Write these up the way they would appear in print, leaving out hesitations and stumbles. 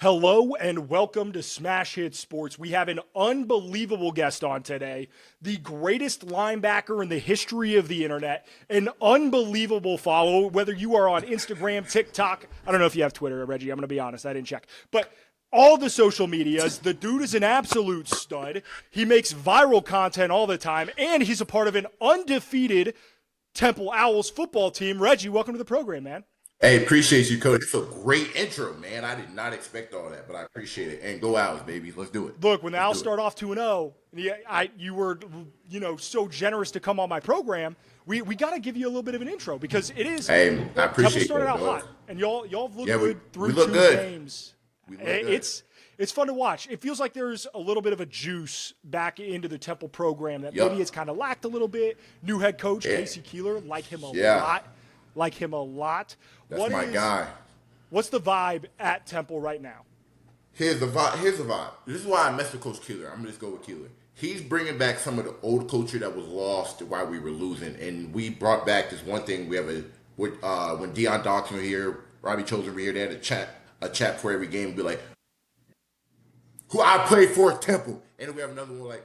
Hello and welcome to Smash Hit Sports. We have an unbelievable guest on today, the greatest linebacker in the history of the internet, an unbelievable follower, whether you are on Instagram, TikTok, I don't know if you have Twitter, Reggie, I'm going to be honest, I didn't check, but all the social medias, the dude is an absolute stud. He makes viral content all the time, and he's a part of an undefeated Temple Owls football team. Reggie, welcome to the program, man. Hey, appreciate you, Cody. It's a great intro, man. I did not expect all that, but I appreciate it. And go Owls, baby. Let's do it. Look, when the Owls start off 2-0, you were, so generous to come on my program. We got to give you a little bit of an intro because it is. Hey, I appreciate Temple started that, out dog. hot, and y'all have looked good through we look two good. games. We look good. It's fun to watch. It feels like there's a little bit of a juice back into the Temple program that maybe it's kind of lacked a little bit. New head coach Casey Keeler, like him a lot. That's my guy. What's the vibe at Temple right now? Here's the vibe. This is why I mess with Coach Keeler. I'm going to just go with Keeler. He's bringing back some of the old culture that was lost while we were losing. And we brought back this one thing. We have when Deion Dawson were here, Robbie Chosen were here, they had a chat before every game. Be like, who I play for at Temple. And then we have another one like,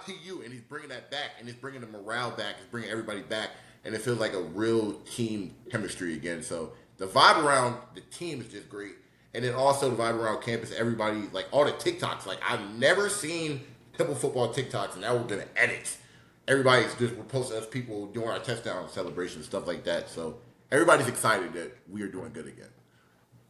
TU. And he's bringing that back. And he's bringing the morale back. He's bringing everybody back. And it feels like a real team chemistry again. So the vibe around the team is just great. And then also the vibe around campus, everybody, like all the TikToks. Like I've never seen Temple football TikToks, and now we're going to edit. Everybody's just, we're posting us people doing our touchdown celebrations, stuff like that. So everybody's excited that we are doing good again.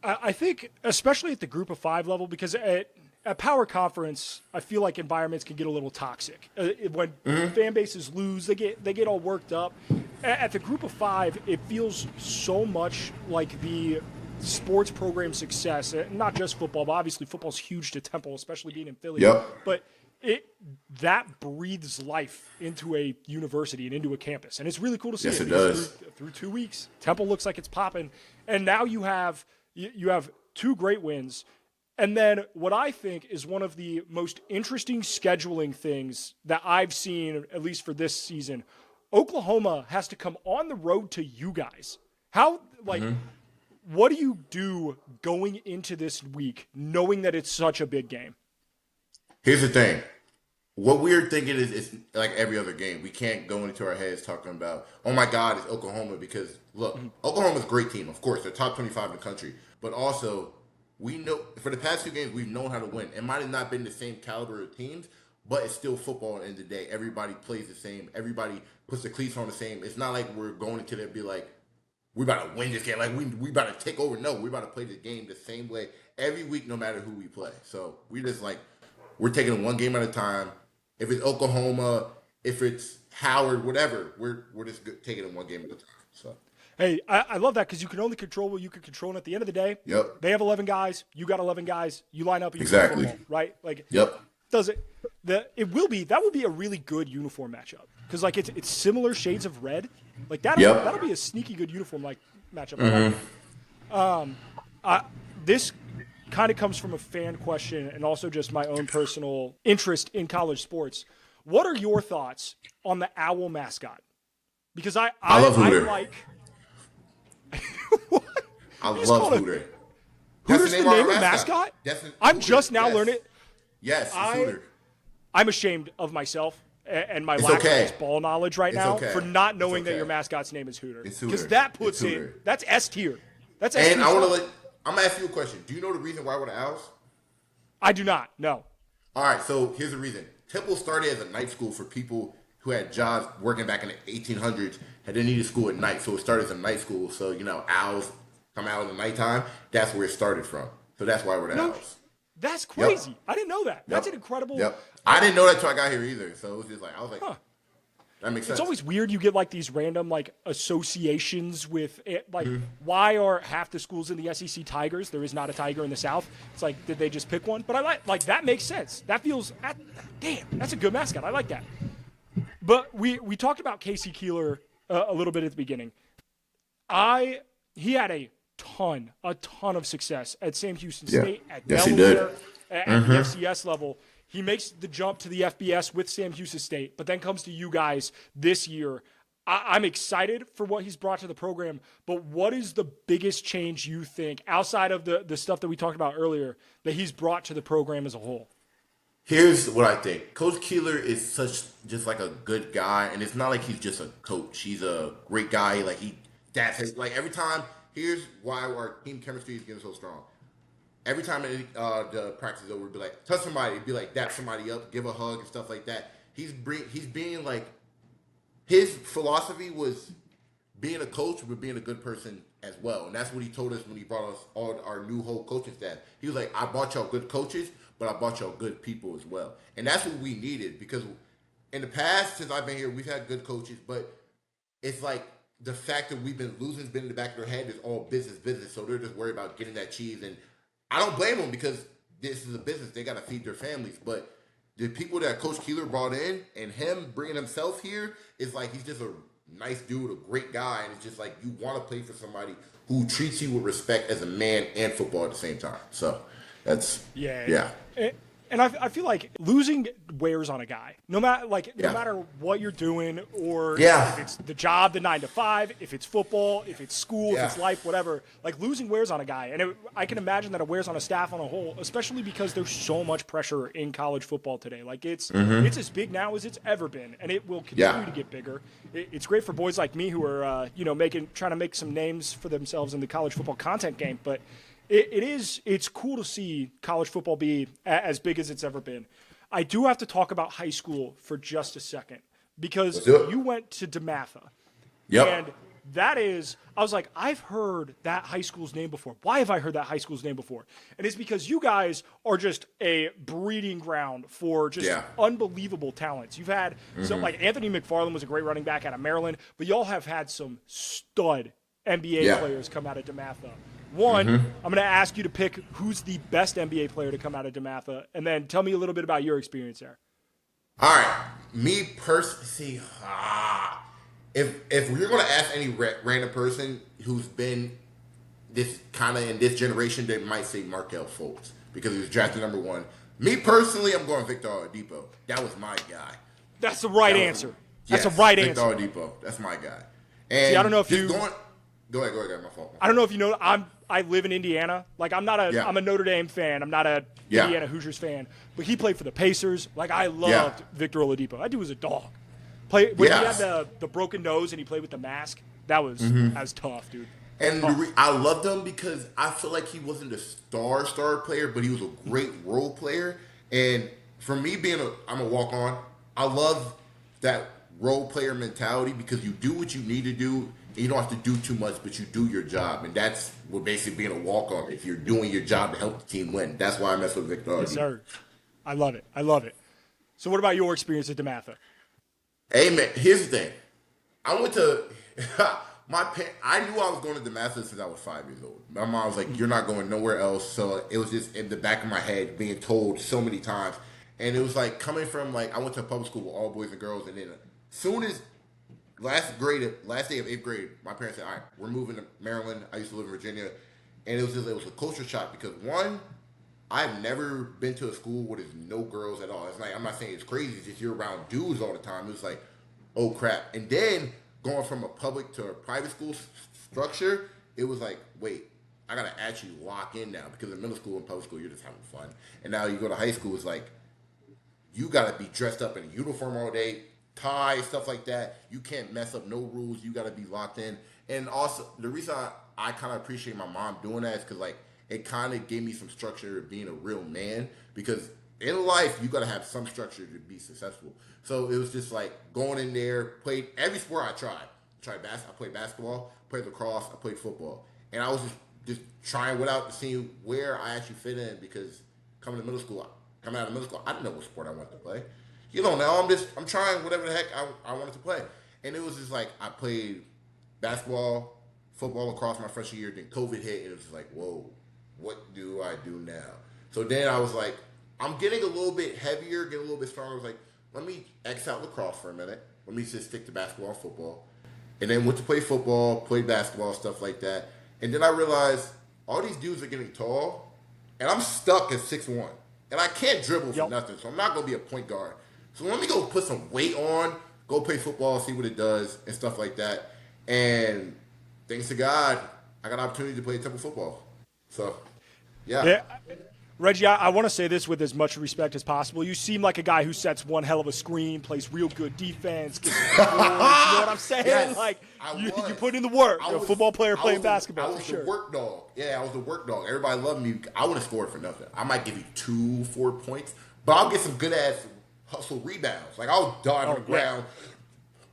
I think, especially at the group of five level, because at Power Conference, I feel like environments can get a little toxic. When fan bases lose, they get all worked up. At the group of five, it feels so much like the sports program success, not just football, but obviously football's huge to Temple, especially being in Philly. Yep. But that breathes life into a university and into a campus. And it's really cool to see. Yes, it does. Through 2 weeks, Temple looks like it's popping. And now you have two great wins. And then what I think is one of the most interesting scheduling things that I've seen, at least for this season, Oklahoma has to come on the road to you guys. What do you do going into this week knowing that it's such a big game? Here's the thing. What we're thinking is it's like every other game. We can't go into our heads talking about, oh my God, it's Oklahoma. Because, look, Oklahoma's a great team. Of course, they're top 25 in the country. But also, we know for the past 2 games, we've known how to win. It might have not been the same caliber of teams, but it's still football at the end of the day. Everybody plays the same. Everybody puts the cleats on the same. It's not like we're going into there and be like, we're about to win this game. Like, we about to take over. No, we're about to play the game the same way every week, no matter who we play. So we just like, we're taking it one game at a time. If it's Oklahoma, if it's Howard, whatever, we're just taking it one game at a time. So. Hey, I love that because you can only control what you can control. And at the end of the day, they have 11 guys. You got 11 guys. You line up. And you play football, right? Like, that would be a really good uniform matchup because like it's similar shades of red. Like that'll be a sneaky good uniform like matchup. This kind of comes from a fan question and also just my own personal interest in college sports. What are your thoughts on the owl mascot? Because I love Hooter. I love Hooter. Hooter's the name of the mascot? I'm just now learning it. Yes, it's Hooter. I'm ashamed of myself and my lack of baseball knowledge right now for not knowing that your mascot's name is Hooter. It's Hooter. Because that puts that's S tier. That's S tier. And I'm going to ask you a question. Do you know the reason why we're the Owls? I do not, no. All right, so here's the reason. Temple started as a night school for people who had jobs working back in the 1800s and they needed school at night. So it started as a night school. So, owls come out in the nighttime. That's where it started from. So that's why we're the Owls. That's crazy. I didn't know that. That's an incredible. I didn't know that until I got here either. So it was just like, I was like, that makes sense. It's always weird you get like these random like associations with it. Like, why are half the schools in the SEC Tigers? There is not a Tiger in the South. It's like, did they just pick one? But I like that makes sense. That feels, damn, that's a good mascot. I like that. But we talked about Casey Keeler a little bit at the beginning. He had a ton of success at Sam Houston State, at Delaware, at the FCS level. He makes the jump to the FBS with Sam Houston State, but then comes to you guys this year. I'm excited for what he's brought to the program, but what is the biggest change you think outside of the stuff that we talked about earlier that he's brought to the program as a whole? Here's what I think. Coach Keeler is just like a good guy, and it's not like he's just a coach. He's a great guy. Like that's like every time. Here's why our team chemistry is getting so strong. Every time the practice is over, we'd be like, touch somebody, be like, dap somebody up, give a hug and stuff like that. He's being like, his philosophy was being a coach, but being a good person as well. And that's what he told us when he brought us all our new whole coaching staff. He was like, I brought y'all good coaches, but I brought y'all good people as well. And that's what we needed, because in the past, since I've been here, we've had good coaches, but it's like the fact that we've been losing has been in the back of their head is all business. So they're just worried about getting that cheese. And I don't blame them, because this is a business. They got to feed their families. But the people that Coach Keeler brought in and him bringing himself here is like he's just a nice dude, a great guy. And it's just like you want to play for somebody who treats you with respect as a man and football at the same time. So that's, yeah. And I feel like losing wears on a guy. No matter what you're doing, or if it's the job, the 9 to 5, if it's football, if it's school, if it's life, whatever. Like losing wears on a guy, and I can imagine that it wears on a staff on a whole, especially because there's so much pressure in college football today. Like it's as big now as it's ever been, and it will continue to get bigger. It's great for boys like me who are trying to make some names for themselves in the college football content game, but. It's cool to see college football be as big as it's ever been. I do have to talk about high school for just a second, because you went to Dematha. Yep. And I was like, I've heard that high school's name before. Why have I heard that high school's name before? And it's because you guys are just a breeding ground for just unbelievable talents. You've had like Anthony McFarland was a great running back out of Maryland, but y'all have had some stud NBA players come out of Dematha. One, I'm going to ask you to pick who's the best NBA player to come out of Dematha, and then tell me a little bit about your experience there. All right. Me personally, if you're going to ask any random person who's been this kind of in this generation, they might say Markel Fultz, because he was drafted number 1. Me personally, I'm going Victor Oladipo. That was my guy. That's the right answer. That's the right answer. Victor Oladipo. That's my guy. And see, I don't know if you... Go ahead. My fault. I don't know if you know, I live in Indiana. Like I'm a Notre Dame fan. I'm not a Indiana Hoosiers fan. But he played for the Pacers. Like I loved Victor Oladipo. That dude was a dog. When he had the broken nose and he played with the mask, that was tough, dude. And I loved him because I feel like he wasn't a star player, but he was a great role player. And for me, I'm a walk-on, I love that role player mentality, because you do what you need to do. You don't have to do too much, but you do your job. And that's what basically being a walk-on. If you're doing your job to help the team win. That's why I mess with Victor. Yes, sir. I love it. So what about your experience at Dematha? Hey, man, here's the thing. I went to I knew I was going to Dematha since I was 5 years old. My mom was like, you're not going nowhere else. So it was just in the back of my head being told so many times. And it was like coming from I went to a public school with all boys and girls. And then as soon as last day of 8th grade, my parents said, all right, we're moving to Maryland. I used to live in Virginia. And it was a culture shock, because one, I've never been to a school where there's no girls at all. It's like, I'm not saying it's crazy, it's just you're around dudes all the time. It was like, oh crap. And then going from a public to a private school structure, it was like, wait, I gotta actually lock in now, because in middle school and public school, you're just having fun. And now you go to high school, it's like, you gotta be dressed up in a uniform all day, tie, stuff like that. You can't mess up, no rules. You got to be locked in. And also, the reason I kind of appreciate my mom doing that is because, it kind of gave me some structure of being a real man. Because in life, you got to have some structure to be successful. So it was just going in there, played every sport I tried. I played basketball, played lacrosse, I played football. And I was just trying without to see where I actually fit in, because coming out of middle school, I didn't know what sport I wanted to play. Now I'm trying whatever the heck I wanted to play. And it was just I played basketball, football, lacrosse my freshman year. Then COVID hit, and it was just whoa, what do I do now? So then I was I'm getting a little bit heavier, getting a little bit stronger. I was let me X out lacrosse for a minute. Let me just stick to basketball and football. And then went to play football, played basketball, stuff like that. And then I realized all these dudes are getting tall, and I'm stuck at 6'1". And I can't dribble for nothing, so I'm not going to be a point guard. So let me go put some weight on, go play football, see what it does, and stuff like that. And thanks to God, I got an opportunity to play Temple football. So, yeah. Yeah. Reggie, I want to say this with as much respect as possible. You seem like a guy who sets one hell of a screen, plays real good defense, gets some boards, you know what I'm saying? Yes, like you put in the work. You're a football player playing basketball. I was the work dog. Yeah, I was the work dog. Everybody loved me. I wouldn't score for nothing. I might give you 2-4 points, but I'll get some good ass hustle rebounds. Like I'll dive on the ground,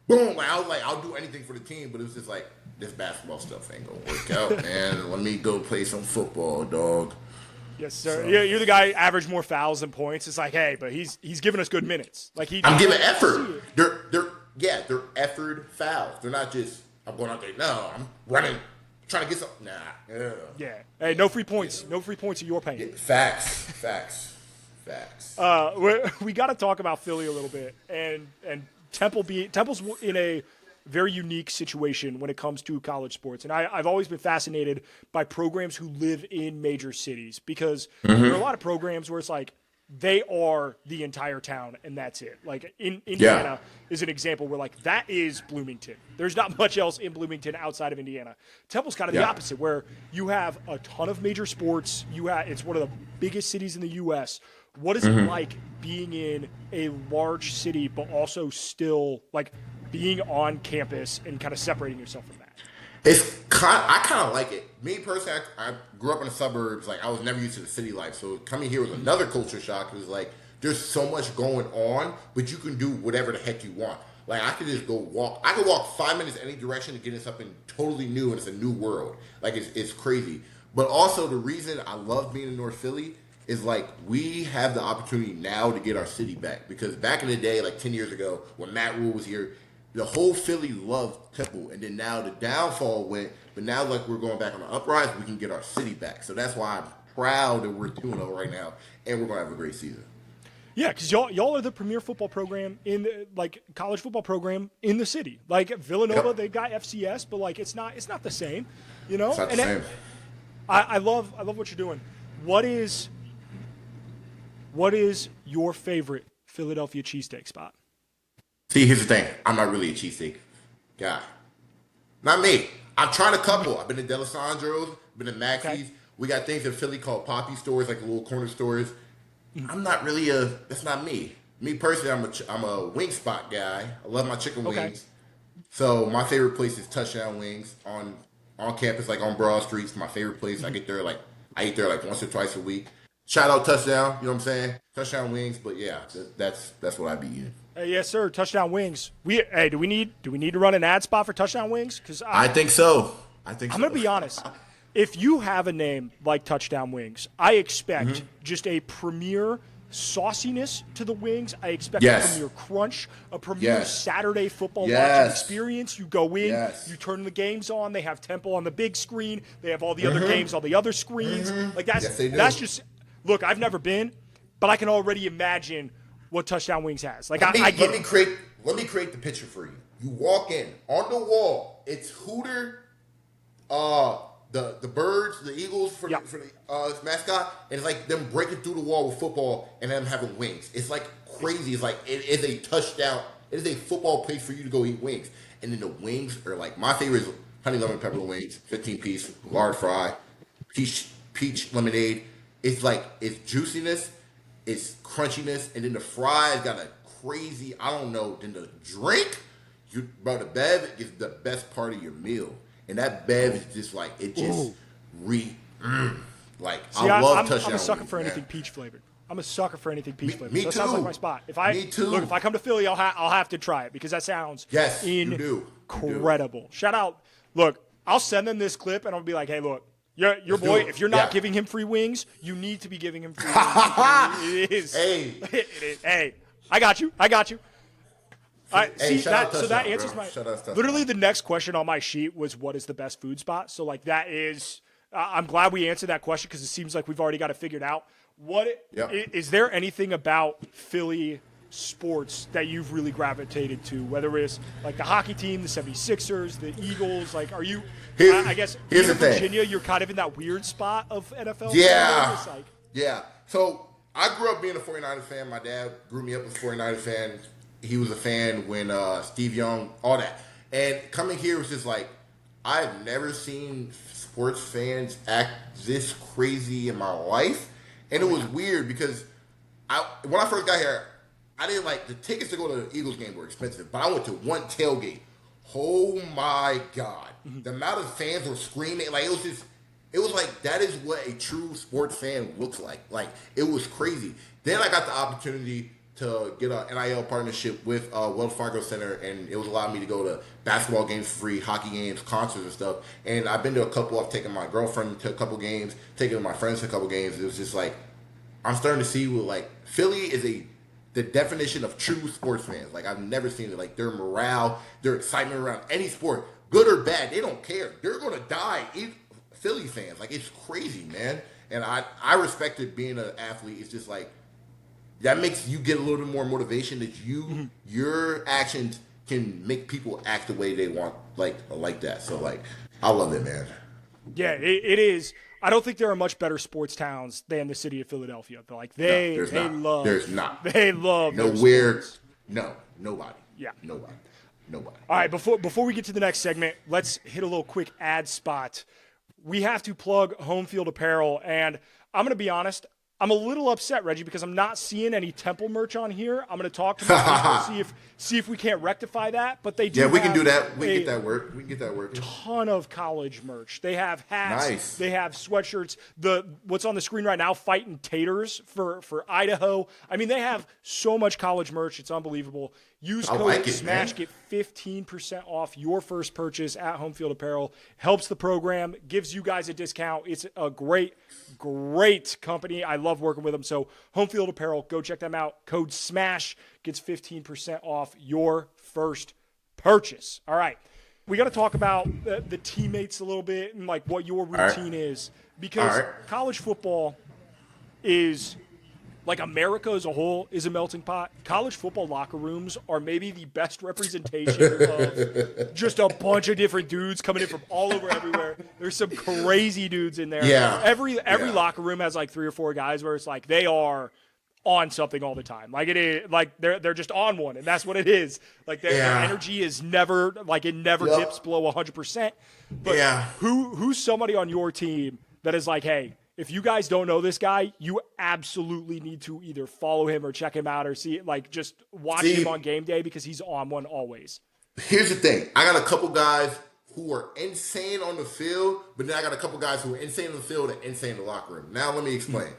boom. Like, I'll do anything for the team. But it was just like this basketball stuff ain't gonna work out, man. Let me go play some football, dog. Yes, sir. So, you're the guy average more fouls than points. It's like, hey, but he's giving us good minutes. Like I'm giving effort. They're effort fouls. They're not just I'm going out there. No, I'm running, trying to get something. Nah. Yeah. Hey, no free points. No free points in your paint. Yeah, facts. We got to talk about Philly a little bit, and Temple's in a very unique situation when it comes to college sports. And I've always been fascinated by programs who live in major cities because there are a lot of programs where it's like they are the entire town and that's it. Like in Indiana is an example where like that is Bloomington. There's not much else in Bloomington outside of Indiana. Temple's kind of the opposite where you have a ton of major sports. It's one of the biggest cities in the U.S. What is it like being in a large city but also still like being on campus and kind of separating yourself from that? I kind of like it. Me personally, I grew up in the suburbs. Like I was never used to the city life, so coming here was another culture shock. It was like there's so much going on, but you can do whatever the heck you want. Like I could just go walk. I could walk 5 minutes any direction to get in something totally new, and it's a new world. Like it's crazy. But also the reason I love being in North Philly is like we have the opportunity now to get our city back. Because back in the day, like 10 years ago, when Matt Rule was here, the whole Philly loved Temple. And then now the downfall went, but now like we're going back on the uprise, we can get our city back. So that's why I'm proud that we're 2-0 right now, and we're going to have a great season. Yeah, because y'all are the premier football program in the, like college football program in the city. Like Villanova, they got FCS, but like it's not the same, you know. It's not the same. I love what you're doing. What is your favorite Philadelphia cheesesteak spot? See, here's the thing. I'm not really a cheesesteak guy. Not me. I've tried a couple. I've been to D'Alessandro's, been to Maxie's. Okay. We got things in Philly called Poppy stores, like little corner stores. I'm not really that's not me. Me personally, I'm a wing spot guy. I love my chicken wings. So my favorite place is Touchdown Wings on campus, like on Broad Street. It's my favorite place. I eat there like once or twice a week. Shout out Touchdown, you know what I'm saying? Touchdown Wings, but yeah, that's what I be eating. Yes, sir. Touchdown Wings. Do we need to run an ad spot for Touchdown Wings? Because I think so. I'm gonna be honest. If you have a name like Touchdown Wings, I expect just a premier sauciness to the wings. I expect a premier crunch, a premier Saturday football watching experience. You go in, you turn the games on. They have Temple on the big screen. They have all the other games on the other screens. Like that's just look. I've never been, but I can already imagine what Touchdown Wings has. Like let me create the picture for you. You walk in on the wall. It's Hooter, the birds, the Eagles for the mascot, and it's like them breaking through the wall with football and them having wings. It's like crazy. It's like it is a touchdown. It is a football place for you to go eat wings. And then the wings are like my favorite is honey lemon pepper wings, 15-piece, lard fry, peach lemonade. It's like it's juiciness. It's crunchiness, and then the fries got a crazy, I don't know, then the drink, the bev is the best part of your meal. And that bev is just like, it just like, see, I love Touchdown. I'm a sucker for anything peach flavored. I'm a sucker for anything peach flavored. Me so too. That sounds like my spot. If I come to Philly, I'll have to try it because that sounds incredible. Shout out. Look, I'll send them this clip, and I'll be like, hey, look. Your boy, if you're not giving him free wings, you need to be giving him free wings. It is. Hey, I got you. That answers my. Literally, the next question on my sheet was, "What is the best food spot?" So, like, that is. I'm glad we answered that question because it seems like we've already got it figured out. Is there anything about Philly sports that you've really gravitated to, whether it's like the hockey team, the 76ers, the Eagles? Like, are you, I guess, in Virginia, you're kind of in that weird spot of NFL? Yeah. So I grew up being a 49ers fan. My dad grew me up as a 49ers fan. he was a fan when Steve Young, all that. And coming here was just like, I've never seen sports fans act this crazy in my life. And it was weird because when I first got here, I didn't like the tickets to go to the Eagles game were expensive, but I went to one tailgate. Oh my God. The amount of fans were screaming, like it was like that is what a true sports fan looks like. Like it was crazy. Then I got the opportunity to get an NIL partnership with Wells Fargo Center, and it was allowing me to go to basketball games free, hockey games, concerts and stuff. And I've been to a couple. I've taken my girlfriend to a couple games, taken my friends to a couple games. It was just like I'm starting to see what like Philly is the definition of true sports fans. Like I've never seen it. Like their morale, their excitement around any sport, good or bad, they don't care. They're gonna die. Philly fans, like it's crazy, man. And I respected being an athlete. It's just like that makes you get a little bit more motivation that your actions can make people act the way they want, like that. So like I love it, man. Yeah, it is. I don't think there are much better sports towns than the city of Philadelphia. Like There's not. They love nowhere. No, nobody. Yeah, nobody. All right, before we get to the next segment, let's hit a little quick ad spot. We have to plug Home Field Apparel, and I'm going to be honest. I'm a little upset, Reggie, because I'm not seeing any Temple merch on here. I'm going to talk to my people, see if we can't rectify that. But they do. Yeah, we can do that. We can get that work. We can get that working. Ton of college merch. They have hats. Nice. They have sweatshirts. What's on the screen right now? Fighting Taters for Idaho. I mean, they have so much college merch. It's unbelievable. Use code SMASH. Get 15% off your first purchase at Home Field Apparel. Helps the program. Gives you guys a discount. It's a great company. I love working with them. So Home Field Apparel, go check them out. Code SMASH gets 15% off your first purchase. All right. We got to talk about the teammates a little bit and like what your routine is, because college football is like America as a whole is a melting pot. College football locker rooms are maybe the best representation of just a bunch of different dudes coming in from all over everywhere. There's some crazy dudes in there. Yeah. Every locker room has like 3 or 4 guys where it's like they are on something all the time. Like it is like they're just on one, and that's what it is. Like their energy is never like it never dips below 100%. But who's somebody on your team that is like, hey, if you guys don't know this guy, you absolutely need to either follow him or check him out or just watch him on game day because he's on one always. Here's the thing. I got a couple guys who are insane on the field, but then I got a couple guys who are insane on the field and insane in the locker room. Now let me explain.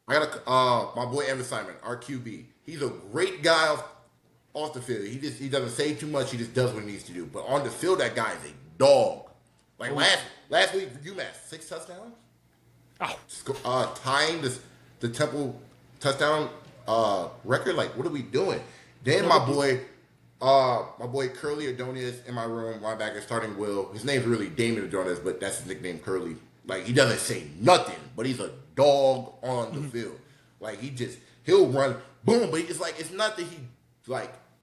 I got my boy Evan Simon, our QB. He's a great guy off the field. He doesn't say too much. He just does what he needs to do. But on the field, that guy is a dog. Like last week for UMass, 6 touchdowns. Tying the Temple touchdown record. Like, what are we doing? Then my boy Curly Adonis in my room, linebacker, starting Will. His name's really Damon Adonis, but that's his nickname, Curly. Like, he doesn't say nothing, but he's a dog on the field. Like, he'll run, boom, but it's not that he,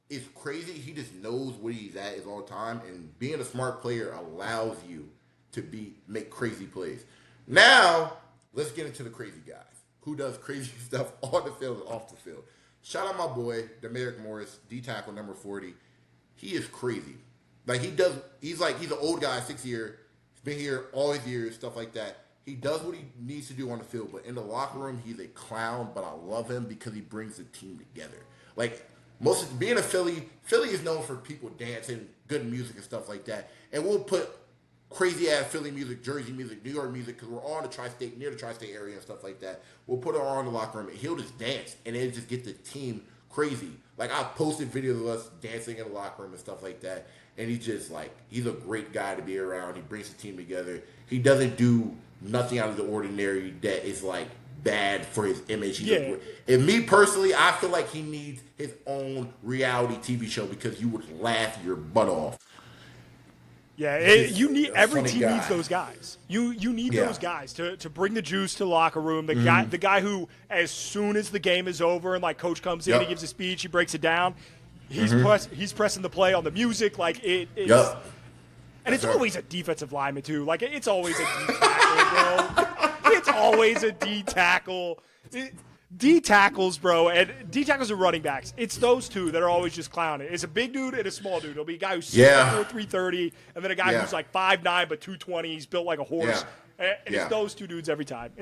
it's crazy. He just knows what he's at is all the time, and being a smart player allows you to make crazy plays. Now, let's get into the crazy guys. Who does crazy stuff on the field and off the field? Shout out my boy, Demarick Morris, D-tackle number 40. He is crazy. Like, he's an old guy, 6 year. He's been here all his years, stuff like that. He does what he needs to do on the field, but in the locker room, he's a clown, but I love him because he brings the team together. Like, being a Philly is known for people dancing, good music and stuff like that. And we'll put crazy-ass Philly music, Jersey music, New York music, because we're all in near the tri-state area and stuff like that. We'll put it on in the locker room, and he'll just dance, and it'll just get the team crazy. Like, I posted videos of us dancing in the locker room and stuff like that, and he's just, he's a great guy to be around. He brings the team together. He doesn't do nothing out of the ordinary that is, bad for his image. And me personally, I feel like he needs his own reality TV show because you would laugh your butt off. Yeah, every team needs those guys. You need those guys to bring the juice to the locker room. The guy who, as soon as the game is over and coach comes in, he gives a speech, he breaks it down. He's pressing the play on the music, and it's always a defensive lineman too. It's always a D tackle, bro. It's always a D tackle. D tackles, bro, and D tackles are running backs. It's those two that are always just clowning. It's a big dude and a small dude. It'll be a guy who's 6'4", 330, and then a guy who's like 5'9", but 220. He's built like a horse. And it's those two dudes every time.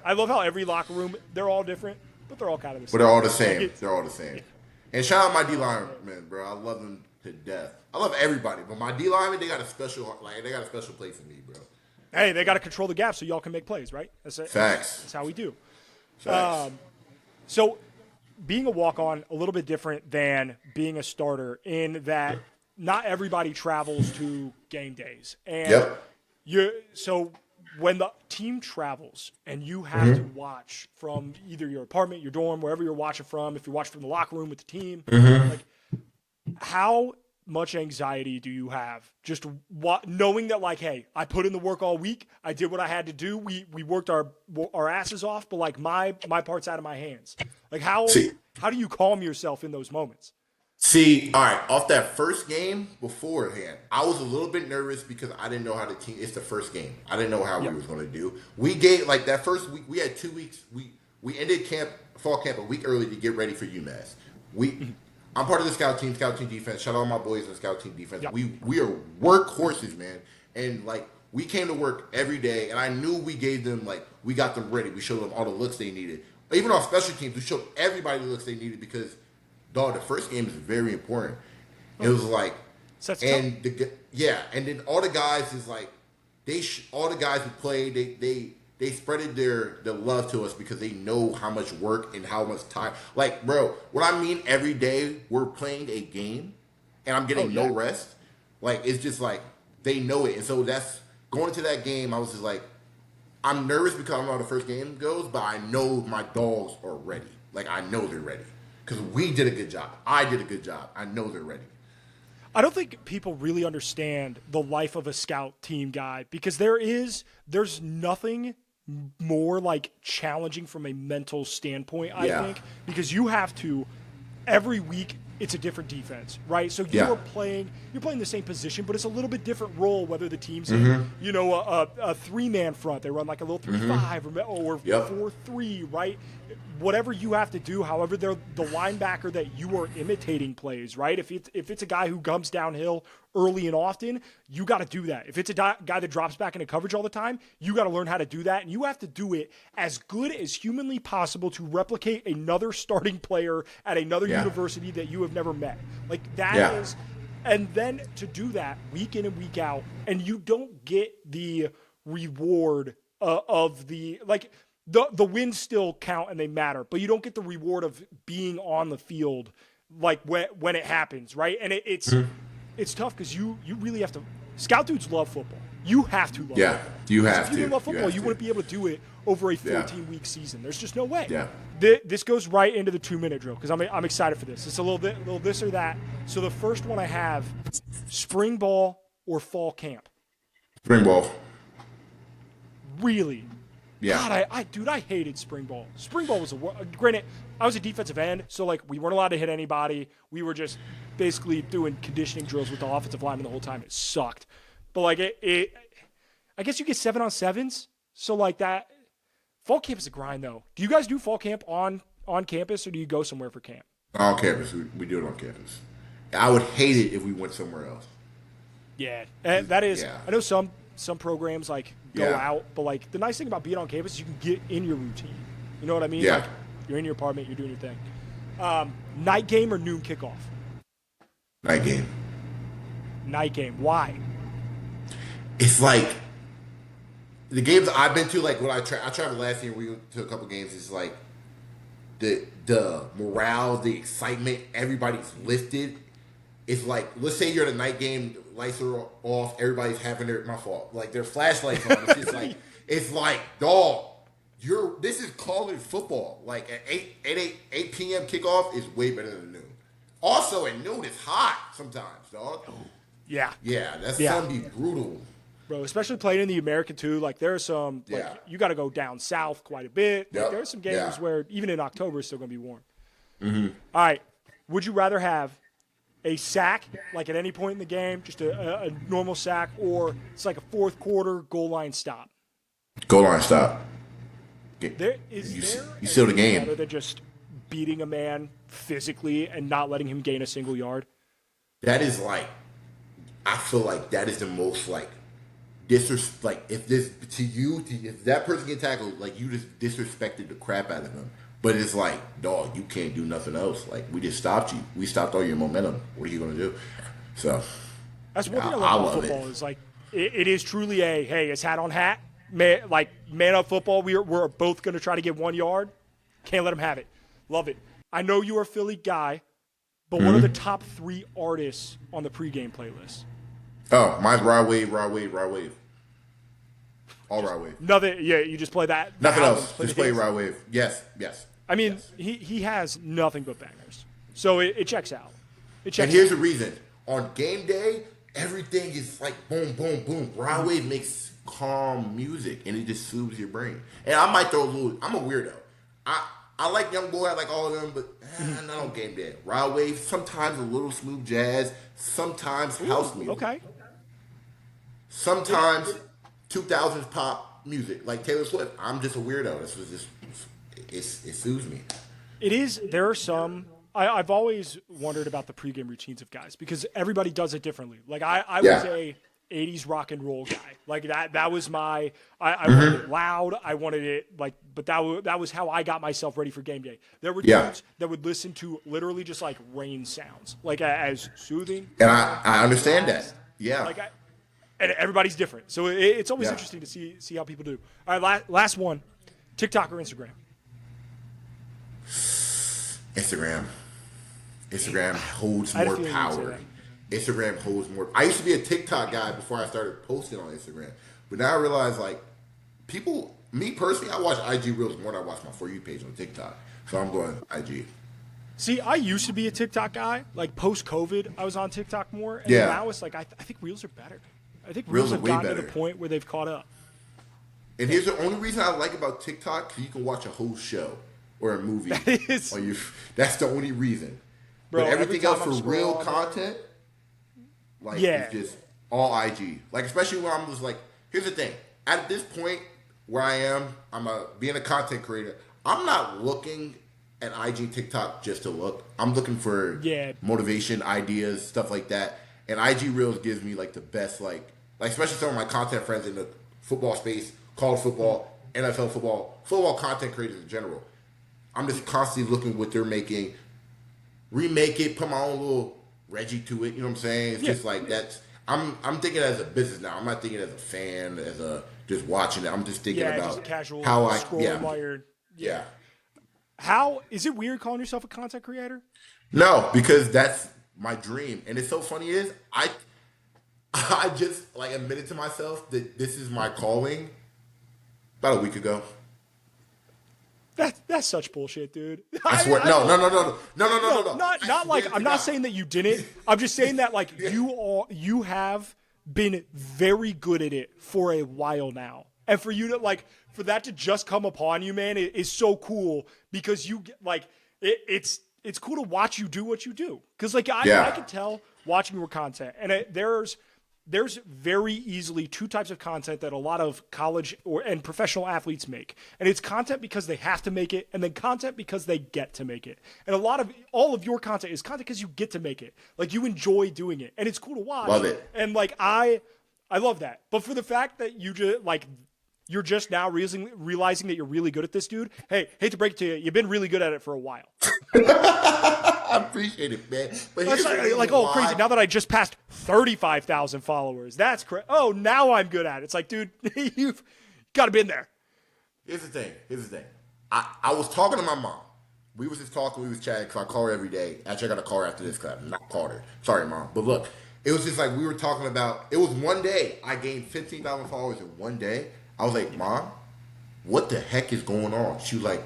I love how every locker room, they're all different, but they're all kind of the same. But they're all the same. They're all the same. And shout out my D linemen, bro. I love them to death. I love everybody, but my D linemen, they got a special place in me, bro. Hey, they got to control the gap so y'all can make plays, right? Facts. That's how we do. Facts. So being a walk-on, a little bit different than being a starter in that not everybody travels to game days. And so when the team travels and you have to watch from either your apartment, your dorm, wherever you're watching from, if you're watching from the locker room with the team, like how much anxiety do you have just knowing that, like, hey, I put in the work all week, I did what I had to do, we worked our asses off, but like my part's out of my hands. Like how do you calm yourself in those moments? See, all right, off that first game beforehand, I was a little bit nervous because I didn't know how the team, it's the first game. I didn't know how we was going to do. We gave, like, that first week, we had 2 weeks. We ended fall camp a week early to get ready for UMass. I'm part of the scout team defense. Shout out to my boys in the scout team defense. Yep. We are workhorses, man. And, like, we came to work every day, and I knew we gave them, like, we got them ready. We showed them all the looks they needed. Even on special teams, we showed everybody the looks they needed because, dog, the first game is very important. It was like, and then all the guys is like, all the guys who played, they spreaded their love to us because they know how much work and how much time. Like, bro, what I mean, every day we're playing a game and I'm getting no rest. Like, it's just like, they know it. And so that's, going to that game, I was just like, I'm nervous because I don't know how the first game goes, but I know my dogs are ready. Like, I know they're ready. Because we did a good job. I did a good job. I know they're ready. I don't think people really understand the life of a scout team guy because there's nothing more like challenging from a mental standpoint, I think, because you have to every week it's a different defense, right? So you're playing the same position, but it's a little bit different role whether the team's in, a three-man front. They run like a little 3-5 or 4-3, right? Whatever you have to do, however they're the linebacker that you are imitating plays, right? If it's a guy who comes downhill early and often, you got to do that. If it's a guy that drops back into coverage all the time, you got to learn how to do that, and you have to do it as good as humanly possible to replicate another starting player at another university that you have never met. Like that is, and then to do that week in and week out, and you don't get the reward of the like. The wins still count and they matter, but you don't get the reward of being on the field like when it happens, right? And it's tough because you really have to. Scout dudes love football. You have to love football. You have if to. you didn't love football, you wouldn't be able to do it over a 14-week season. There's just no way. Yeah. This goes right into the 2-minute drill because I'm excited for this. It's a little this or that. So the first one I have, spring ball or fall camp. Spring ball. Really? Yeah. God, I hated spring ball. Spring ball was granted, I was a defensive end, so like we weren't allowed to hit anybody. We were just basically doing conditioning drills with the offensive lineman the whole time. It sucked. But like I guess you get 7-on-7s. So like that fall camp is a grind though. Do you guys do fall camp on campus or do you go somewhere for camp? On campus. We do it on campus. I would hate it if we went somewhere else. Yeah. And that is I know some programs like go out, but like the nice thing about being on campus is you can get in your routine. You know what I mean? Yeah. Like you're in your apartment, you're doing your thing. Night game or noon kickoff? Night game. Night game. Why? It's like the games I've been to, like when I traveled last year, we went to a couple games. It's like the morale, the excitement, everybody's lifted. It's like, let's say you're at a night game, lights are off, everybody's having their flashlights on. It's like, dog, this is college football. Like at 8 p.m. kickoff is way better than noon. Also at noon it's hot sometimes, dog. Yeah. Yeah, that's gonna be brutal. Bro, especially playing in the American too, like there are some, like you got to go down south quite a bit. Like, there are some games where even in October it's still going to be warm. Mm-hmm. All right. Would you rather have a sack, like at any point in the game, just a normal sack, or it's like a fourth quarter goal line stop? Goal line stop. You seal the game. Other than just beating a man physically and not letting him gain a single yard? That is like, I feel like that is the most like like if this to you, if that person get tackled, like you just disrespected the crap out of them. But it's like, dog, you can't do nothing else. Like we just stopped you. We stopped all your momentum. What are you gonna do? So that's one thing I love about football is like it is truly a hey, it's hat on hat, man up football. We're both gonna try to get 1 yard. Can't let them have it. Love it. I know you're a Philly guy, but what are the top 3 artists on the pregame playlist? Oh, mine's Rod Wave. All Rod Wave. Nothing. Yeah, you just play that. Nothing else. Just play Rod Wave. Yes. I mean, he has nothing but bangers, so it checks out. And here's the reason: on game day, everything is like boom, boom, boom. Rod Wave makes calm music, and it just soothes your brain. And I might throw a little. I'm a weirdo. I like Young Boy, I like all of them, but not on game day. Rod Wave, sometimes a little smooth jazz, sometimes house music. Okay. Sometimes 2000s pop music, like Taylor Swift. I'm just a weirdo. This was just, it soothes me. It is. There are some. I've always wondered about the pregame routines of guys because everybody does it differently. Like I was a 80s rock and roll guy. Like that was my I wanted it loud. I wanted it like but that was how I got myself ready for game day. There were dudes that would listen to literally just like rain sounds, like as soothing. And I understand that. Yeah. Like and everybody's different. So it's always interesting to see how people do. All right, last one. TikTok or Instagram? Instagram holds more power. Instagram holds more. I used to be a TikTok guy before I started posting on Instagram. But now I realize, like, me personally, I watch IG Reels more than I watch my For You page on TikTok. So I'm going IG. See, I used to be a TikTok guy. Like, post-COVID, I was on TikTok more. And now it's like, I think Reels are better. I think Reels have gotten to the point where they've caught up. And here's the only reason I like about TikTok, because you can watch a whole show or a movie. That's the only reason. Bro, but everything else for real content, like, it's just all IG. Like, especially when I'm just like, here's the thing. At this point where I am, being a content creator, I'm not looking at IG TikTok just to look. I'm looking for motivation, ideas, stuff like that. And IG Reels gives me, like, the best, like especially some of my content friends in the football space, college football, NFL football content creators in general. I'm just constantly looking what they're making, remake it, put my own little Reggie to it. You know what I'm saying? It's just like that's. I'm thinking as a business now. I'm not thinking as a fan, as a just watching it. I'm just thinking about just casual how I while you're How is it weird calling yourself a content creator? No, because that's my dream, and it's so funny is I just like admitted to myself that this is my calling about a week ago. That's such bullshit, dude. I swear. No. Not like I'm not saying that you didn't. I'm just saying that like you have been very good at it for a while now, and for you to like for that to just come upon you, man, it is so cool because you like it's cool to watch you do what you do because like I can tell watching your content, and there's very easily two types of content that a lot of college and professional athletes make. And it's content because they have to make it, and then content because they get to make it. And all of your content is content because you get to make it. Like, you enjoy doing it. And it's cool to watch. Love it. And, like, I love that. But for the fact that you're just now realizing that you're really good at this, dude, hey, hate to break it to you, you've been really good at it for a while. I appreciate it, man. But here's crazy. Now that I just passed 35,000 followers, that's crazy. Oh, now I'm good at it. It's like, dude, you've got to be in there. Here's the thing. I was talking to my mom. We was just talking. We was chatting because I call her every day. Actually, I got to call her after this because I've not called her. Sorry, Mom. But look, it was just like we were talking about. It was one day. I gained 15,000 followers in one day. I was like, Mom, what the heck is going on? She was like,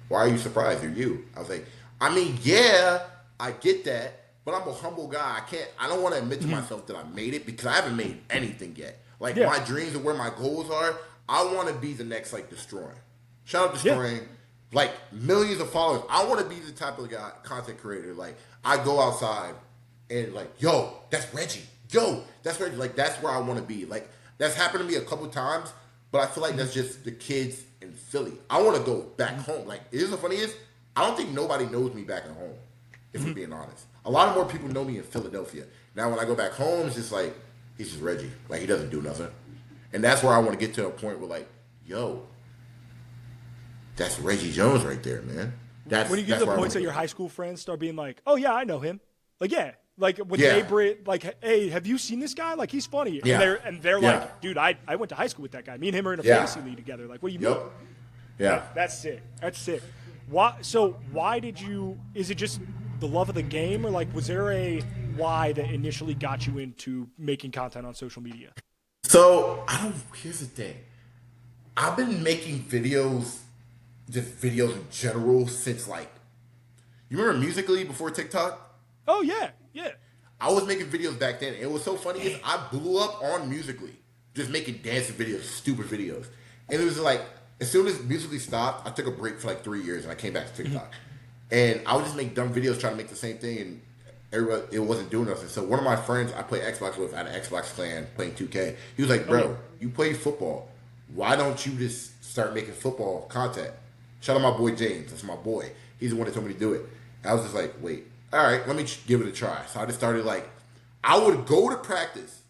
why are you surprised? Are you? I was like, I mean, yeah, I get that, but I'm a humble guy. I don't want to admit to myself that I made it because I haven't made anything yet. Like, my dreams and where my goals are, I want to be the next, like, Destroying. Shout out Destroying. Like, millions of followers. I want to be the type of guy, content creator. Like, I go outside and, like, yo, that's Reggie. Yo, that's Reggie. Like, that's where I want to be. Like, that's happened to me a couple times, but I feel like that's just the kids in Philly. I want to go back home. Like, it is the funny is, I don't think nobody knows me back at home, if we're being honest. A lot of more people know me in Philadelphia. Now, when I go back home, it's just like, he's just Reggie. Like, he doesn't do nothing. And that's where I want to get to a point where, like, yo, that's Reggie Jones right there, man. When you get to the points that your high school friends start being like, oh, yeah, I know him. Like, yeah. Like, when they bring, like, hey, have you seen this guy? Like, he's funny. Yeah. And they're like, dude, I went to high school with that guy. Me and him are in a fantasy league together. Like, what do you mean? Yeah. That's sick. That's sick. Why did you, is it just the love of the game, or, like, was there a why that initially got you into making content on social media? So, here's the thing. I've been making videos, just videos in general, since, like, you remember Musical.ly before TikTok? Oh, yeah. Yeah. I was making videos back then. And it was so funny is I blew up on Musical.ly, just making dancing videos, stupid videos. And it was like, as soon as Musical.ly stopped, I took a break for like 3 years and I came back to TikTok. And I would just make dumb videos trying to make the same thing, and everybody, it wasn't doing nothing. So one of my friends I play Xbox with, I had an Xbox clan playing 2K. He was like, bro, you play football. Why don't you just start making football content? Shout out my boy James. That's my boy. He's the one that told me to do it. And I was just like, wait. All right, let me give it a try. So I just started, like, I would go to practice,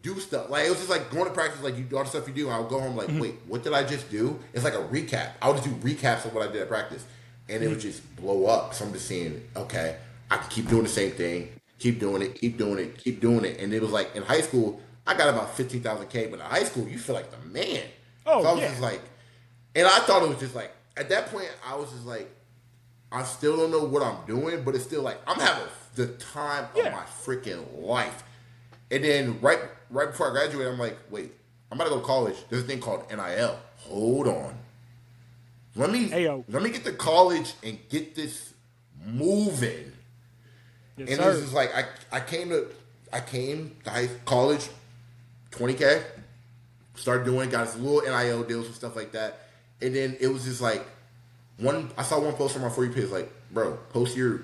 do stuff. Like, it was just like going to practice, like, you do all the stuff you do, and I would go home like, wait, what did I just do? It's like a recap. I would just do recaps of what I did at practice. And it would just blow up. So I'm just seeing, okay, I can keep doing the same thing, keep doing it, keep doing it, keep doing it. And it was like, in high school, I got about 15,000K, but in high school, you feel like the man. Oh, so I was just like, and I thought it was just like, at that point, I was just like, I still don't know what I'm doing, but it's still like, I'm having the time of my freaking life. And then right before I graduated, I'm like, wait, I'm about to go to college. There's a thing called NIL. Hold on. Let me get to college and get this moving. Yes, and sir. it was just like, I came to college, 20K, started doing, got this little NIL deals and stuff like that. And then it was just like, I saw one post on my For You page like, bro, post your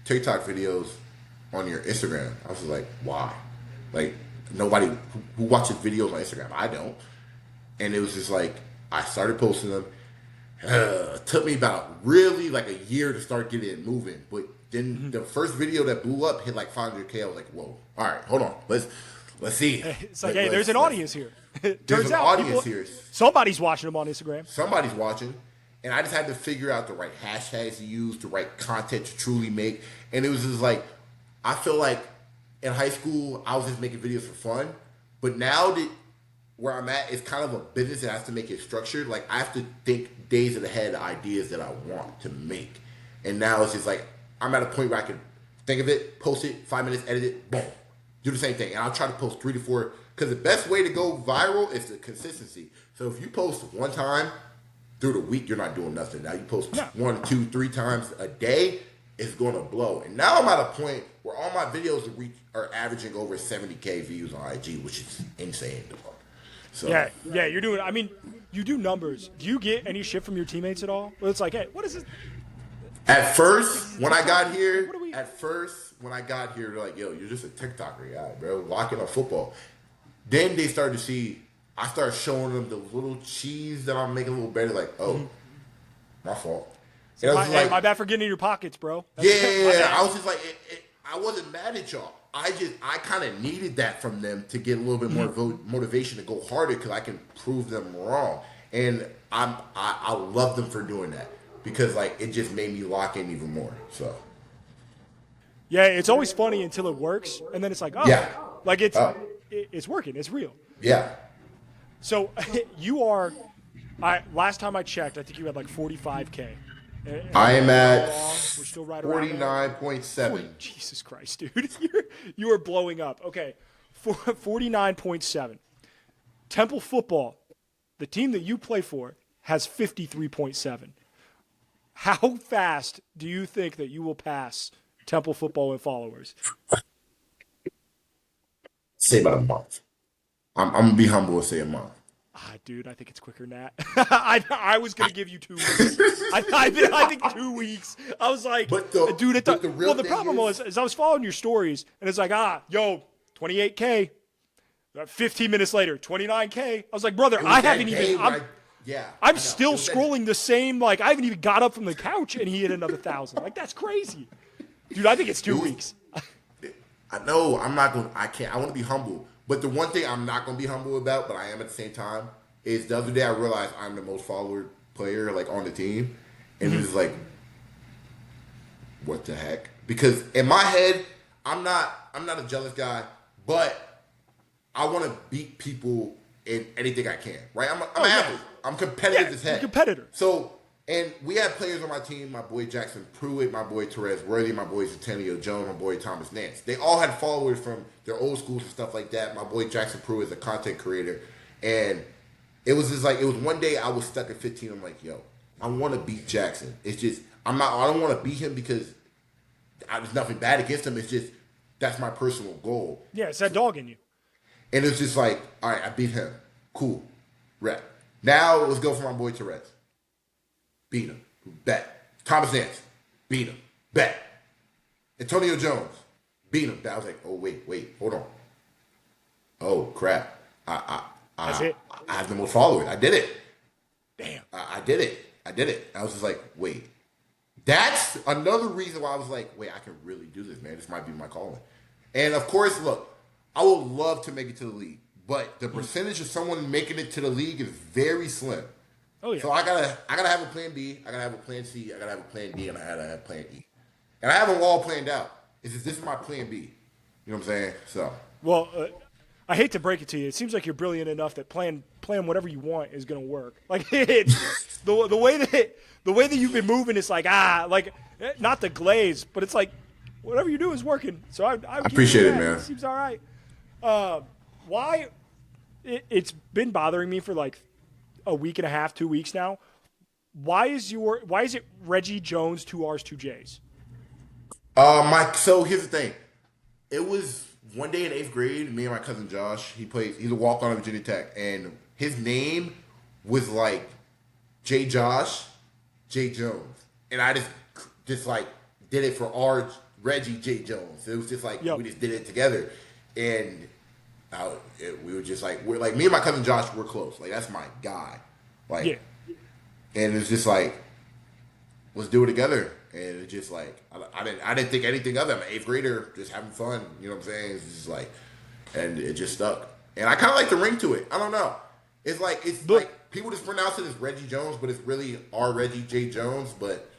TikTok videos on your Instagram. I was just like, why? Like, nobody who watches videos on Instagram, I don't. And it was just like, I started posting them. It took me about really like a year to start getting it moving. But then the first video that blew up hit like 500K. I was like, whoa, all right, hold on. Let's see. It's like, hey, there's an audience here. There's an audience here. Somebody's watching them on Instagram. Somebody's watching. And I just had to figure out the right hashtags to use, the right content to truly make. And it was just like, I feel like in high school, I was just making videos for fun. But now that where I'm at, it's kind of a business that has to make it structured. Like, I have to think days ahead of ideas that I want to make. And now it's just like, I'm at a point where I can think of it, post it, 5 minutes, edit it, boom. Do the same thing. And I'll try to post 3 to 4. Because the best way to go viral is the consistency. So if you post one time, through the week, you're not doing nothing. Now you post 1, 2, 3 times a day, it's going to blow. And now I'm at a point where all my videos are averaging over 70K views on IG, which is insane. So yeah, you're doing. I mean, you do numbers. Do you get any shit from your teammates at all? Well, it's like, hey, what is this? At first, when I got here, they're like, yo, you're just a TikToker guy, bro. Locking on football. Then they started to see. I started showing them the little cheese that I'm making a little better. Like, oh, my fault. So my bad for getting in your pockets, bro. Yeah. I was just like, I wasn't mad at y'all. I kind of needed that from them to get a little bit more motivation to go harder because I can prove them wrong. And I love them for doing that because like it just made me lock in even more. So. Yeah, it's always funny until it works, and then it's like, like it's working, it's real. Yeah. So you are. Last time I checked, I think you had like 45K. I am at we're still right around 49.7. Jesus Christ, dude, you are blowing up. Okay, 49.7. Temple football, the team that you play for, has 53.7. How fast do you think that you will pass Temple football in followers? Say about a month. I'm gonna be humble and say a month. Dude, I think it's quicker than that. I was gonna give you 2 weeks. I think 2 weeks. I was like, dude. The problem was I was following your stories, and it's like, 28K. 15 minutes later, 29K. I was like, brother, I haven't even. I'm still scrolling the same. Like, I haven't even got up from the couch, and he hit another 1,000. Like, that's crazy, dude. I think it's 2 weeks. I know. I'm not going. I can't. I want to be humble, but the one thing I'm not going to be humble about, but I am at the same time, is the other day I realized I'm the most followed player like on the team, and it was like, what the heck? Because in my head, I'm not a jealous guy, but I want to beat people in anything I can, right? I'm an athlete. I'm competitive as heck. You're a competitor. So, and we have players on my team, my boy Jackson Pruitt, my boy Therese Worthy, my boy Centennial Jones, my boy Thomas Nance. They all had followers from their old schools and stuff like that. My boy Jackson Pruitt is a content creator. And it was just like, it was one day I was stuck at 15. I'm like, yo, I want to beat Jackson. It's just, I don't want to beat him because there's nothing bad against him. It's just, that's my personal goal. Yeah, it's that dog in you. And it's just like, all right, I beat him. Cool. Rep. Now let's go for my boy Therese. Beat him. Bet. Thomas Nance. Beat him. Bet. Antonio Jones. Beat him. I was like, oh, wait, hold on. Oh, crap. That's it. I have the most followers. I did it. Damn. I did it. I was just like, wait. That's another reason why I was like, wait, I can really do this, man. This might be my calling. And, of course, look, I would love to make it to the league, but the percentage of someone making it to the league is very slim. Oh yeah. So I gotta have a plan B, I gotta have a plan C, I gotta have a plan D, and I gotta have plan E. And I have them all planned out. It's just, this is my plan B. You know what I'm saying? So. Well, I hate to break it to you. It seems like you're brilliant enough that plan whatever you want is going to work. Like it's the way that you've been moving. It's like not the glaze, but it's like whatever you do is working. So I appreciate it, man. It seems all right. Why? It's been bothering me for like a week and a half, 2 weeks now. Why is it Reggie Jones 2 R's 2 J's? So here's the thing. It was one day in 8th grade, me and my cousin Josh, he's a walk-on at Virginia Tech, and his name was like J. Josh, J. Jones. And I just like did it for our Reggie J. Jones. It was just like, we just did it together. And we were just like, me and my cousin Josh, we're close. Like, that's my guy. Like, yeah. And it's just like, let's do it together. And it's just like, I didn't think anything of it. I'm an 8th grader, just having fun. You know what I'm saying? It's just like, and it just stuck. And I kind of like the ring to it. I don't know. It's like people just pronounce it as Reggie Jones, but it's really our Reggie J. Jones. But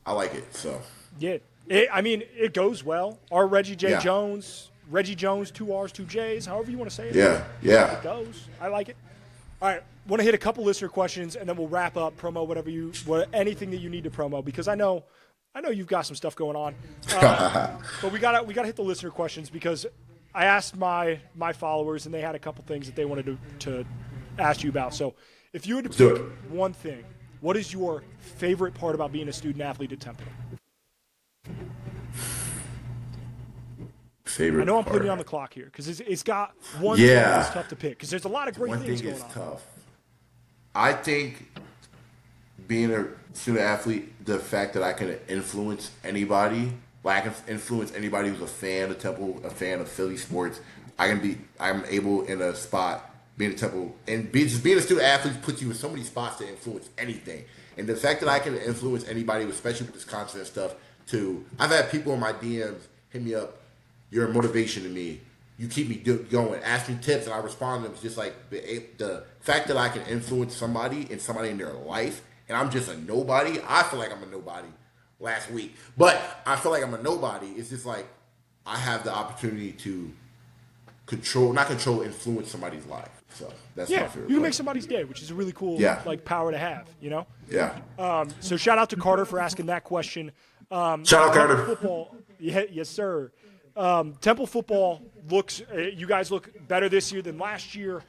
I like it. So yeah, it goes well. Our Reggie J. Jones. Reggie Jones, 2 R's, 2 J's, however you want to say it. Yeah. It goes. I like it. All right, want to hit a couple listener questions, and then we'll wrap up. Promo anything that you need to promo, because I know you've got some stuff going on. But we gotta hit the listener questions, because I asked my followers, and they had a couple things that they wanted to ask you about. So if you had to pick one thing, what is your favorite part about being a student athlete at Temple? Favorite I know I'm part. putting you on the clock here, because it's got one thing that's tough to pick, because there's a lot of great things going on. One thing is tough. I think being a student athlete, the fact that I can influence anybody, like I can influence anybody who's a fan of Temple, a fan of Philly sports. I'm able in a spot, being a Temple, and just being a student athlete puts you in so many spots to influence anything. And the fact that I can influence anybody, especially with this content stuff, I've had people in my DMs hit me up. You're a motivation to me. You keep me going. Ask me tips, and I respond to them. It's just like the fact that I can influence somebody in their life, and I'm just a nobody. I feel like I'm a nobody last week, but I feel like I'm a nobody. It's just like I have the opportunity to influence somebody's life. So that's my favorite. You can make somebody's day, which is a really cool power to have. You know. Yeah. So shout out to Carter for asking that question. Shout out Carter. Football. Yes, sir. Temple football you guys look better this year than last year.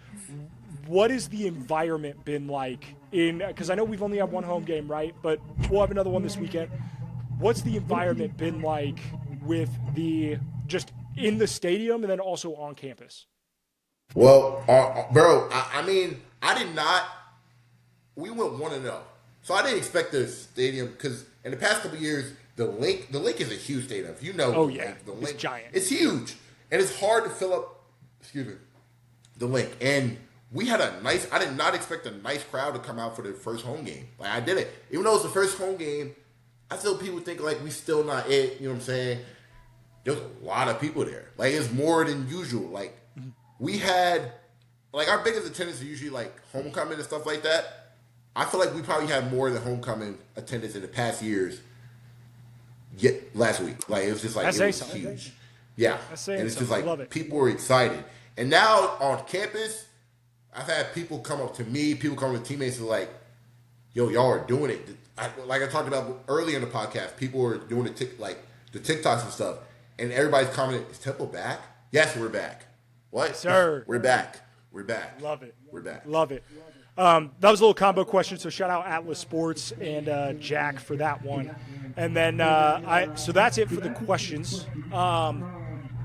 What has the environment been like because I know we've only had one home game, right? But we'll have another one this weekend. What's the environment been like with just in the stadium and then also on campus? Well, bro, I mean, I did not, we went 1-0. So I didn't expect the stadium, because in the past couple of years, the link is a huge stadium. If you know, the link, it's giant. It's It's huge, and it's hard to fill up. Excuse me, the link. And we had I did not expect a nice crowd to come out for the first home game. Like, I did it. Even though it was the first home game, I still people think like we still not it. You know what I'm saying? There's a lot of people there. Like, it's more than usual. Like, we had, like, our biggest attendance is usually like homecoming and stuff like that. I feel like we probably had more than homecoming attendance in the past years. Last week, like, it was just like it was huge. Yeah, and it's just like people were excited. And now on campus, I've had people come up to me, people come up to teammates and like, "Yo, y'all are doing it." Like I talked about earlier in the podcast, people were doing the TikToks and stuff, and everybody's commenting, "Is Temple back?" Yes, we're back. What, sir? We're back. We're back. Love it. We're back. Love it. That was a little combo question, so shout out Atlas Sports and Jack for that one. And then so that's it for the questions.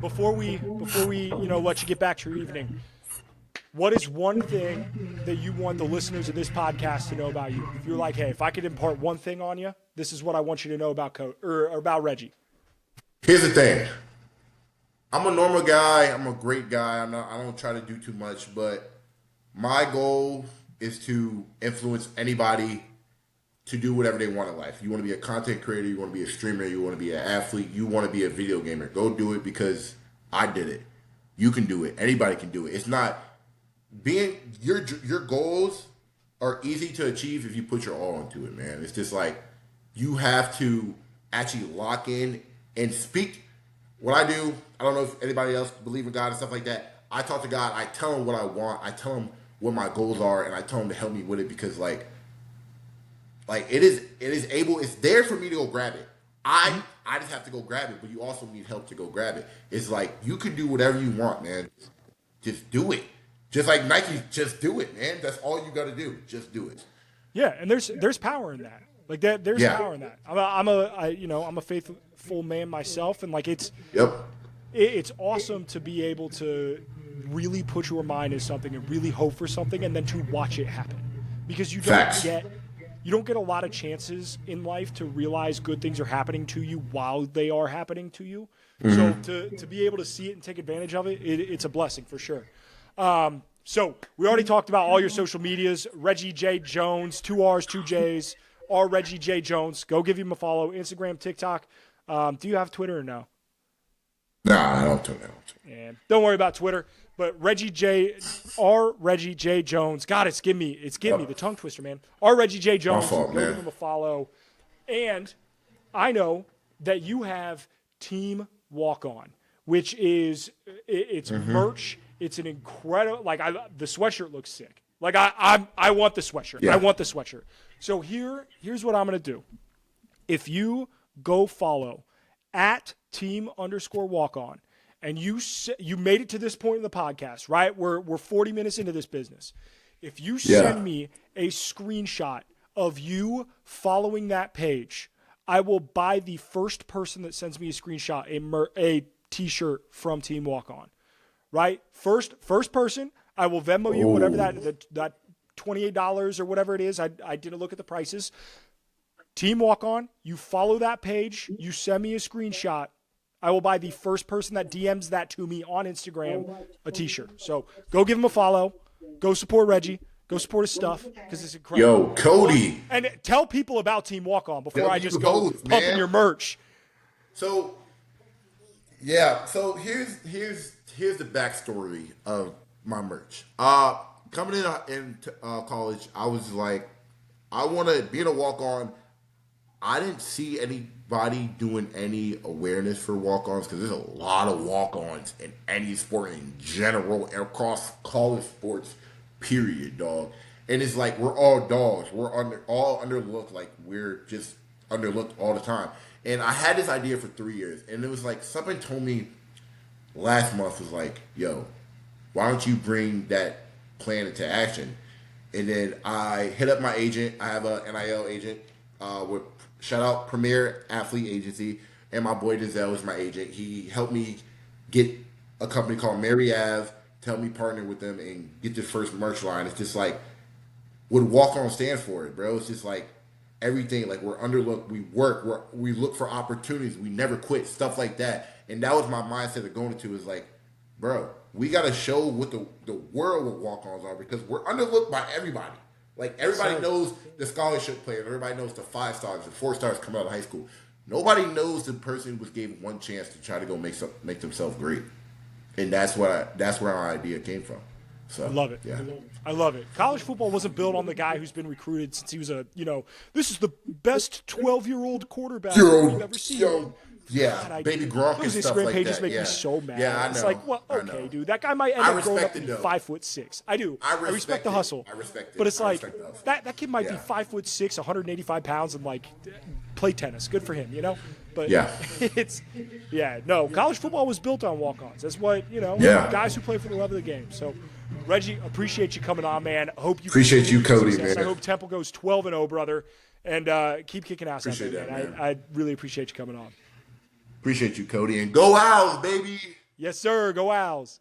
Before we let you get back to your evening, what is one thing that you want the listeners of this podcast to know about you? If you're like, hey, if I could impart one thing on you, this is what I want you to know about about Reggie. Here's the thing. I'm a normal guy. I'm a great guy. I don't try to do too much, but my goal is to influence anybody to do whatever they want in life. You want to be a content creator, you want to be a streamer, you want to be an athlete, you want to be a video gamer. Go do it because I did it. You can do it. Anybody can do it. It's not being your goals are easy to achieve if you put your all into it, man. It's just like you have to actually lock in and speak. What I do, I don't know if anybody else believe in God and stuff like that. I talk to God. I tell him what I want. I tell him what my goals are, and I tell him to help me with it because, like it's there for me to go grab it. I just have to go grab it, but you also need help to go grab it. It's like you can do whatever you want, man. Just do it. Just like Nike, just do it, man. That's all you got to do. Just do it. Yeah, and there's power in that. Like that, there's power in that. I'm a faithful man myself, and like it's awesome to be able to really put your mind in something and really hope for something, and then to watch it happen, because you don't get a lot of chances in life to realize good things are happening to you while they are happening to you. Mm-hmm. So to be able to see it and take advantage of it, it's a blessing for sure. So we already talked about all your social medias. Reggie J. Jones, 2 R's, 2 J's, or Reggie J. Jones. Go give him a follow. Instagram, TikTok. Do you have Twitter or no? Nah, I don't. And don't worry about Twitter. But Reggie J. Jones. God, it's giving me the tongue twister, man. R. Reggie J. Jones. Go give him a follow. And I know that you have Team Walk On, which is it's merch. It's an incredible, the sweatshirt looks sick. Like I want the sweatshirt. Yeah. I want the sweatshirt. So here's what I'm gonna do. If you go follow at @team_walk-on, and you made it to this point in the podcast, right? We're 40 minutes into this business. If you send me a screenshot of you following that page, I will buy the first person that sends me a screenshot a t-shirt from Team Walk On. Right? First person, I will Venmo you whatever that $28 or whatever it is. I didn't look at the prices. Team Walk On, you follow that page, you send me a screenshot. I will buy the first person that DMs that to me on Instagram a t-shirt. So go give him a follow. Go support Reggie. Go support his stuff because it's incredible. Yo, Cody. And tell people about Team Walk On before I just go pumping your merch. So, yeah. So here's the backstory of my merch. Coming in college, I was like, I want to be in a walk-on. I didn't see anybody doing any awareness for walk-ons because there's a lot of walk-ons in any sport in general, across college sports, period, dog. And it's like we're all dogs. We're all underlooked. Like we're just underlooked all the time. And I had this idea for 3 years, and it was like something told me last month was like, yo, why don't you bring that plan into action? And then I hit up my agent. I have a NIL agent with shout out Premier Athlete Agency, and my boy Denzel is my agent. He helped me get a company called Mary Ave, tell me partner with them and get this first merch line. It's just like what Walk On stands for it, bro. It's just like everything. Like we're underlooked. We work. We look for opportunities. We never quit. Stuff like that. And that was my mindset of going into is like, bro, We got to show what the world what walk-ons are because we're underlooked by everybody. Like everybody knows the scholarship players, everybody knows the 5 stars, the 4 stars come out of high school. Nobody knows the person was given one chance to try to go make themselves great, and that's where our idea came from. So I love it. Yeah. I love it. College football wasn't built on the guy who's been recruited since he was this is the best 12-year-old quarterback we've ever seen. Yeah, baby Gronk and those stuff Instagram like pages that. make me so mad. Yeah, I know. It's like, well, okay, dude, that guy might end up growing up to be 5'6". I do. I respect the hustle. I respect it. But it's I like respect the hustle. that kid might be 5'6", 185 pounds, and like play tennis. Good for him, But college football was built on walk-ons. That's what guys who play for the love of the game. So, Reggie, appreciate you coming on, man. Hope you appreciate you, Cody, man. I hope Temple goes 12-0, brother, and keep kicking ass out there, man. I really appreciate you coming on. Appreciate you, Cody, and go Owls, baby. Yes, sir. Go Owls.